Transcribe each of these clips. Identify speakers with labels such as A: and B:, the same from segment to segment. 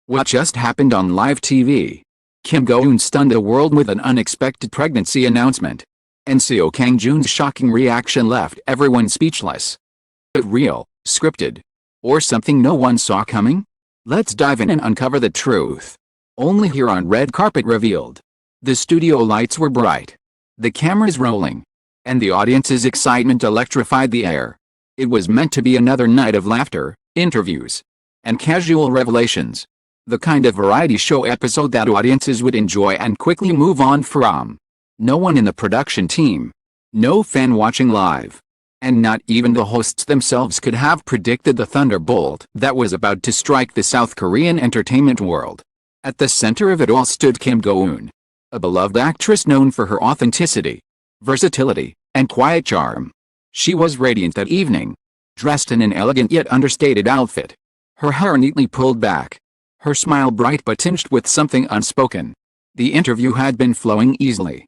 A: What just happened on live TV? Kim Go-eun stunned the world with an unexpected pregnancy announcement. And Seo Kang-joon's shocking reaction left everyone speechless. Is it real, scripted, or something no one saw coming? Let's dive in and uncover the truth. Only here on Red Carpet Revealed. The studio lights were bright, the cameras rolling, and the audience's excitement electrified the air. It was meant to be another night of laughter, interviews, and casual revelations. The kind of variety show episode that audiences would enjoy and quickly move on from. No one in the production team, no fan watching live, and not even the hosts themselves could have predicted the thunderbolt that was about to strike the South Korean entertainment world. At the center of it all stood Kim Go-eun, a beloved actress known for her authenticity, versatility, and quiet charm. She was radiant that evening, dressed in an elegant yet understated outfit, her hair neatly pulled back, her smile bright but tinged with something unspoken. The interview had been flowing easily.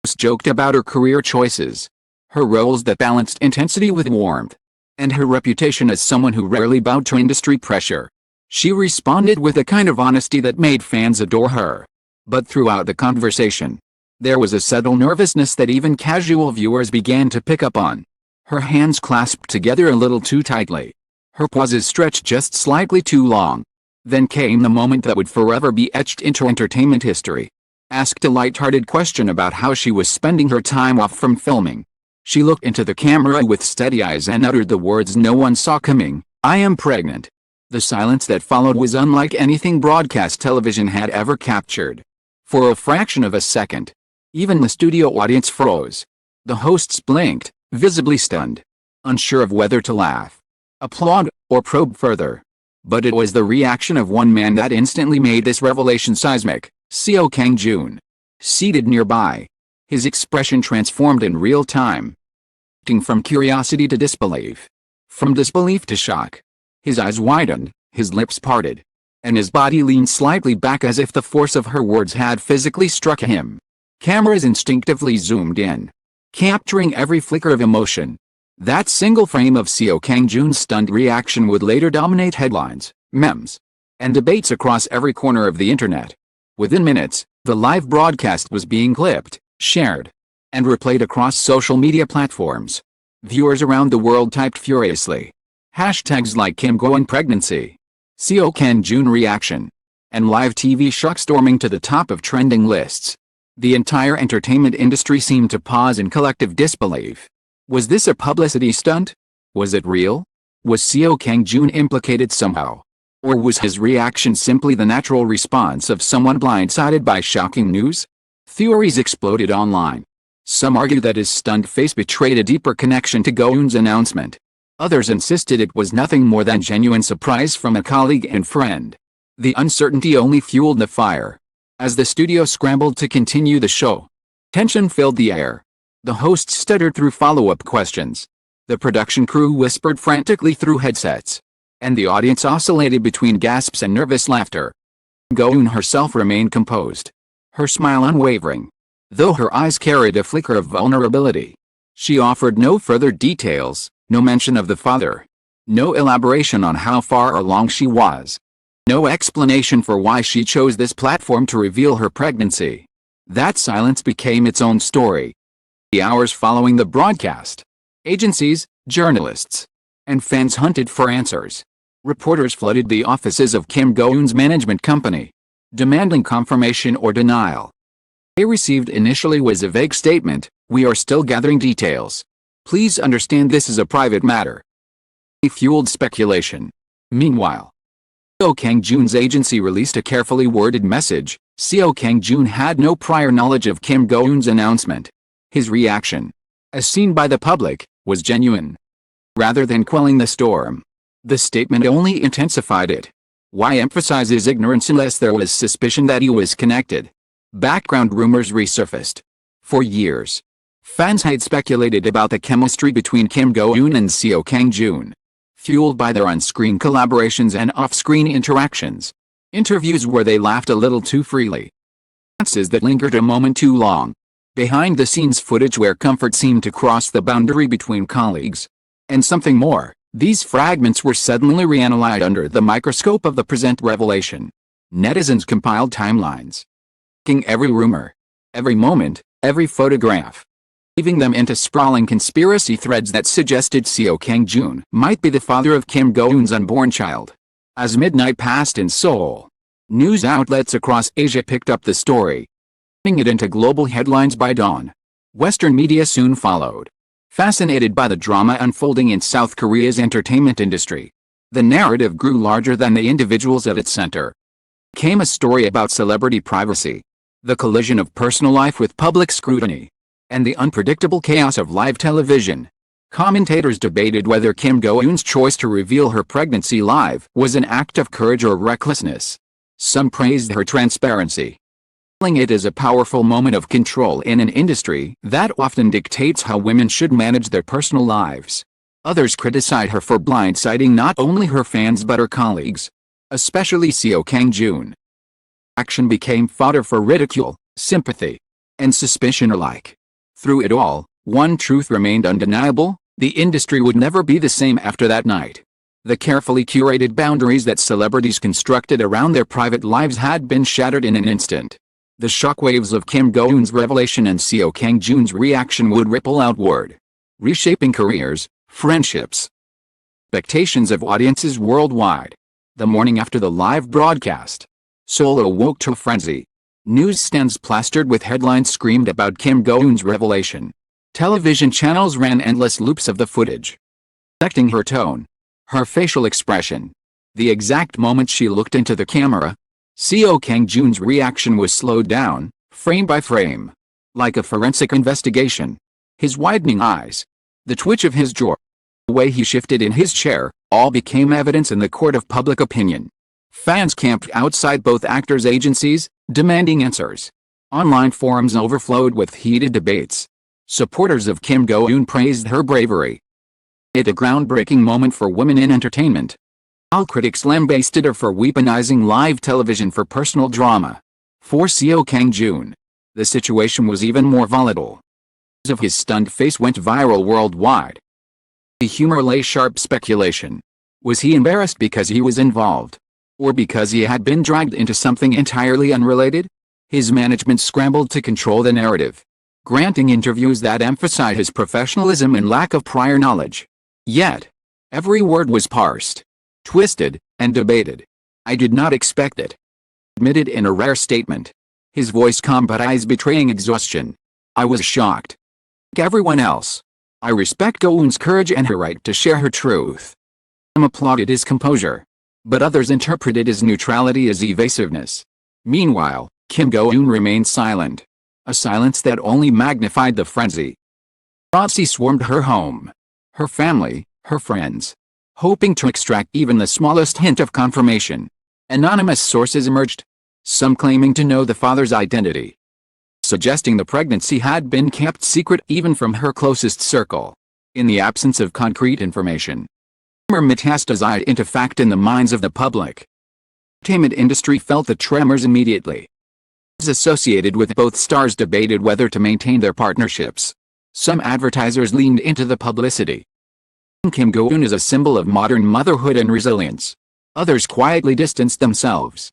A: She joked about her career choices, her roles that balanced intensity with warmth, and her reputation as someone who rarely bowed to industry pressure. She responded with a kind of honesty that made fans adore her. But throughout the conversation, there was a subtle nervousness that even casual viewers began to pick up on. Her hands clasped together a little too tightly. Her pauses stretched just slightly too long. Then came the moment that would forever be etched into entertainment history. Asked a light-hearted question about how she was spending her time off from filming. She looked into the camera with steady eyes and uttered the words no one saw coming, "I am pregnant." The silence that followed was unlike anything broadcast television had ever captured. For a fraction of a second, even the studio audience froze. The hosts blinked, visibly stunned, unsure of whether to laugh, applaud, or probe further. But it was the reaction of one man that instantly made this revelation seismic, Seo Kang-joon. Seated nearby, his expression transformed in real time. From curiosity to disbelief. From disbelief to shock. His eyes widened, his lips parted, and his body leaned slightly back as if the force of her words had physically struck him. Cameras instinctively zoomed in, capturing every flicker of emotion. That single frame of Seo Kang-joon's stunned reaction would later dominate headlines, memes, and debates across every corner of the internet. Within minutes, the live broadcast was being clipped, shared, and replayed across social media platforms. Viewers around the world typed furiously. Hashtags like Kim Go-eun pregnancy, Seo Kang-joon reaction, and live TV shock storming to the top of trending lists. The entire entertainment industry seemed to pause in collective disbelief. Was this a publicity stunt? Was it real? Was Seo Kang-joon implicated somehow? Or was his reaction simply the natural response of someone blindsided by shocking news? Theories exploded online. Some argued that his stunned face betrayed a deeper connection to Go-eun's announcement. Others insisted it was nothing more than genuine surprise from a colleague and friend. The uncertainty only fueled the fire. As the studio scrambled to continue the show, tension filled the air. The hosts stuttered through follow-up questions. The production crew whispered frantically through headsets. And the audience oscillated between gasps and nervous laughter. Go-eun herself remained composed, her smile unwavering, though her eyes carried a flicker of vulnerability. She offered no further details, no mention of the father, no elaboration on how far along she was, no explanation for why she chose this platform to reveal her pregnancy. That silence became its own story. The hours following the broadcast, agencies, journalists, and fans hunted for answers. Reporters flooded the offices of Kim Go-eun's management company, demanding confirmation or denial. They received initially was a vague statement, "We are still gathering details. Please understand this is a private matter." It fueled speculation. Meanwhile, Seo Kang-joon's agency released a carefully worded message. Seo Kang-joon had no prior knowledge of Kim Go-eun's announcement. His reaction, as seen by the public, was genuine. Rather than quelling the storm, the statement only intensified it. Why emphasize his ignorance unless there was suspicion that he was connected? Background rumors resurfaced. For years, fans had speculated about the chemistry between Kim Go-eun and Seo Kang-joon, fueled by their on-screen collaborations and off-screen interactions. Interviews where they laughed a little too freely. Dances that lingered a moment too long. Behind-the-scenes footage where comfort seemed to cross the boundary between colleagues. And something more, these fragments were suddenly reanalyzed under the microscope of the present revelation. Netizens compiled timelines, tracking every rumor, every moment, every photograph, weaving them into sprawling conspiracy threads that suggested Seo Kang-joon might be the father of Kim Go-eun's unborn child. As midnight passed in Seoul, news outlets across Asia picked up the story, turning it into global headlines by dawn. Western media soon followed, fascinated by the drama unfolding in South Korea's entertainment industry. The narrative grew larger than the individuals at its center. It became a story about celebrity privacy, the collision of personal life with public scrutiny, and the unpredictable chaos of live television. Commentators debated whether Kim Go-eun's choice to reveal her pregnancy live was an act of courage or recklessness. Some praised her transparency, hailing it as a powerful moment of control in an industry that often dictates how women should manage their personal lives. Others criticized her for blindsiding not only her fans but her colleagues, especially Seo Kang-joon. Action became fodder for ridicule, sympathy, and suspicion alike. Through it all, one truth remained undeniable: the industry would never be the same after that night. The carefully curated boundaries that celebrities constructed around their private lives had been shattered in an instant. The shockwaves of Kim Go-eun's revelation and Seo Kang-joon's reaction would ripple outward, reshaping careers, friendships, expectations of audiences worldwide. The morning after the live broadcast, Seoul awoke to a frenzy. Newsstands plastered with headlines screamed about Kim Go-eun's revelation. Television channels ran endless loops of the footage, dissecting her tone, her facial expression, the exact moment she looked into the camera. Seo Kang-joon's reaction was slowed down, frame by frame, like a forensic investigation. His widening eyes, the twitch of his jaw, the way he shifted in his chair, all became evidence in the court of public opinion. Fans camped outside both actors' agencies, demanding answers. Online forums overflowed with heated debates. Supporters of Kim Go-eun praised her bravery. It a groundbreaking moment for women in entertainment. While critics lambasted her for weaponizing live television for personal drama. For Seo Kang-joon, the situation was even more volatile. Of his stunned face went viral worldwide. The humor lay sharp speculation. Was he embarrassed because he was involved, or because he had been dragged into something entirely unrelated? His management scrambled to control the narrative, granting interviews that emphasized his professionalism and lack of prior knowledge. Yet, every word was parsed, twisted, and debated. "I did not expect it," admitted in a rare statement, his voice calm but eyes betraying exhaustion. "I was shocked. Like everyone else, I respect Go-eun's courage and her right to share her truth." Some applauded his composure, but others interpreted his neutrality as evasiveness. Meanwhile, Kim Go-eun remained silent, a silence that only magnified the frenzy. Paparazzi swarmed her home, her family, her friends, hoping to extract even the smallest hint of confirmation. Anonymous sources emerged, some claiming to know the father's identity, suggesting the pregnancy had been kept secret even from her closest circle. In the absence of concrete information, rumor metastasized into fact in the minds of the public. The entertainment industry felt the tremors immediately. Those associated with both stars debated whether to maintain their partnerships. Some advertisers leaned into the publicity. Kim Go-eun is a symbol of modern motherhood and resilience. Others quietly distanced themselves.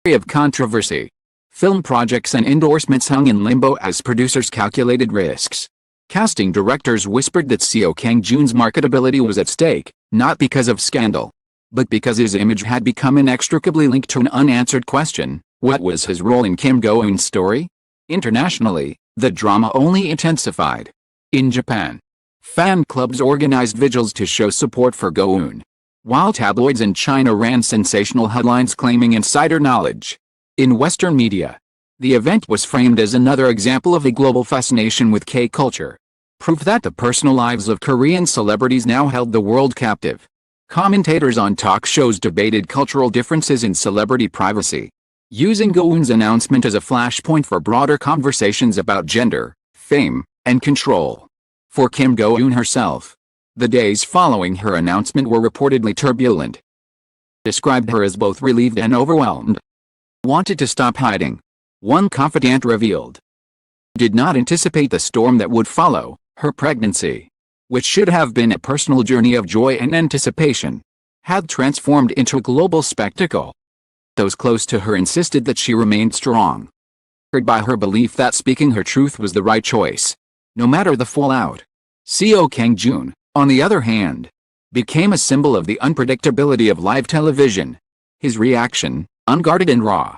A: Of controversy, film projects and endorsements hung in limbo as producers calculated risks. Casting directors whispered that Seo Kang-joon's marketability was at stake, not because of scandal, but because his image had become inextricably linked to an unanswered question: what was his role in Kim Go-eun's story? Internationally, the drama only intensified. In Japan, fan clubs organized vigils to show support for Go-eun, while tabloids in China ran sensational headlines claiming insider knowledge. In Western media, the event was framed as another example of a global fascination with K-culture, proof that the personal lives of Korean celebrities now held the world captive. Commentators on talk shows debated cultural differences in celebrity privacy, using Go-eun's announcement as a flashpoint for broader conversations about gender, fame, and control. For Kim Go-eun herself, the days following her announcement were reportedly turbulent. Described her as both relieved and overwhelmed. Wanted to stop hiding, one confidant revealed. Did not anticipate the storm that would follow. Her pregnancy, which should have been a personal journey of joy and anticipation, had transformed into a global spectacle. those close to her insisted that she remained strong, anchored by her belief that speaking her truth was the right choice, no matter the fallout. Seo Kang-joon, on the other hand, became a symbol of the unpredictability of live television. His reaction, unguarded and raw,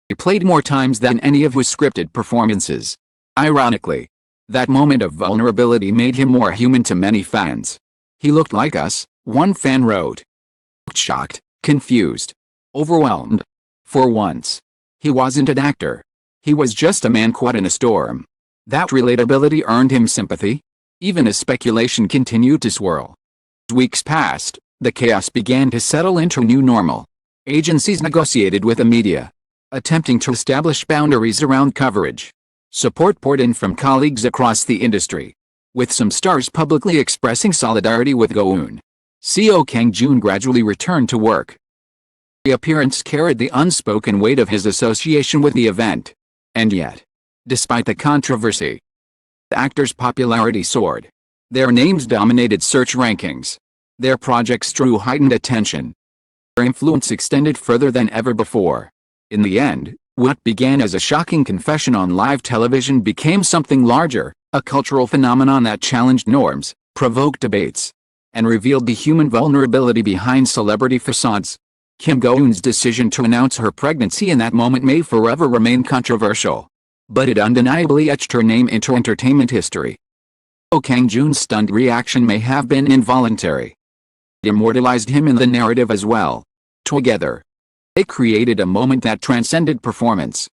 A: he played more times than any of his scripted performances. Ironically, that moment of vulnerability made him more human to many fans. He looked like us, one fan wrote. Shocked, confused, overwhelmed. For once, he wasn't an actor. He was just a man caught in a storm. That relatability earned him sympathy, even as speculation continued to swirl. As weeks passed, the chaos began to settle into a new normal. Agencies negotiated with the media, attempting to establish boundaries around coverage. Support poured in from colleagues across the industry, with some stars publicly expressing solidarity with Go-eun. Seo Kang-joon gradually returned to work. The appearance carried the unspoken weight of his association with the event. And yet, despite the controversy, the actor's popularity soared. Their names dominated search rankings. Their projects drew heightened attention. Their influence extended further than ever before. In the end, what began as a shocking confession on live television became something larger, a cultural phenomenon that challenged norms, provoked debates, and revealed the human vulnerability behind celebrity facades. Kim Go-eun's decision to announce her pregnancy in that moment may forever remain controversial, but it undeniably etched her name into entertainment history. Seo Kang-joon's stunned reaction may have been involuntary. It immortalized him in the narrative as well. Together, they created a moment that transcended performance.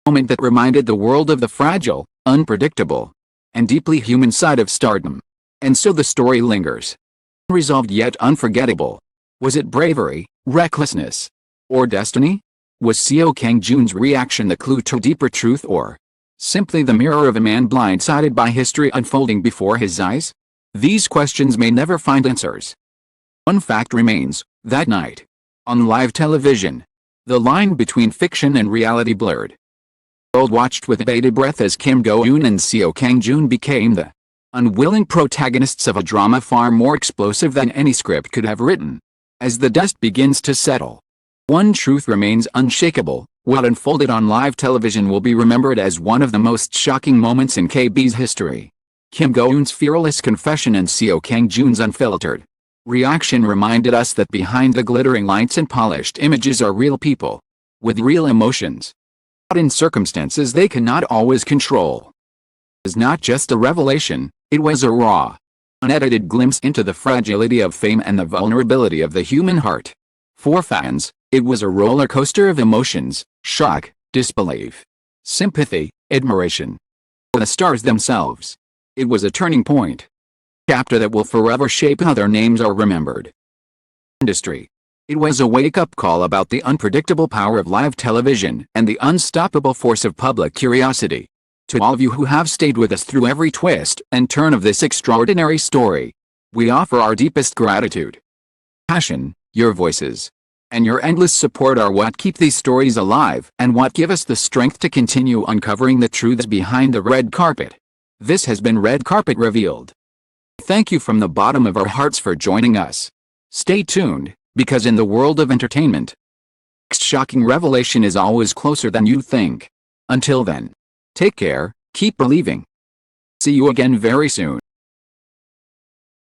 A: A moment that reminded the world of the fragile, unpredictable, and deeply human side of stardom. And so the story lingers. Unresolved yet unforgettable. Was it bravery, recklessness, or destiny? Was Seo Kang-joon's reaction the clue to deeper truth, or simply the mirror of a man blindsided by history unfolding before his eyes? These questions may never find answers. One fact remains: that night, on live television, the line between fiction and reality blurred. The world watched with bated breath as Kim Go-eun and Seo Kang-joon became the unwilling protagonists of a drama far more explosive than any script could have written. As the dust begins to settle, one truth remains unshakable: what unfolded on live television will be remembered as one of the most shocking moments in KB's history. Kim Go-eun's fearless confession and Seo Kang-joon's unfiltered reaction reminded us that behind the glittering lights and polished images are real people, with real emotions, caught in circumstances they cannot always control. It was not just a revelation, it was a raw, unedited glimpse into the fragility of fame and the vulnerability of the human heart. For fans, it was a roller coaster of emotions: shock, disbelief, sympathy, admiration. For the stars themselves, it was a turning point. Chapter that will forever shape how their names are remembered. Industry. It was a wake-up call about the unpredictable power of live television and the unstoppable force of public curiosity. To all of you who have stayed with us through every twist and turn of this extraordinary story, we offer our deepest gratitude. Passion, your voices, and your endless support are what keep these stories alive and what give us the strength to continue uncovering the truths behind the red carpet. This has been Red Carpet Revealed. Thank you from the bottom of our hearts for joining us. Stay tuned, because in the world of entertainment, next shocking revelation is always closer than you think. Until then, take care, keep believing. See you again very soon.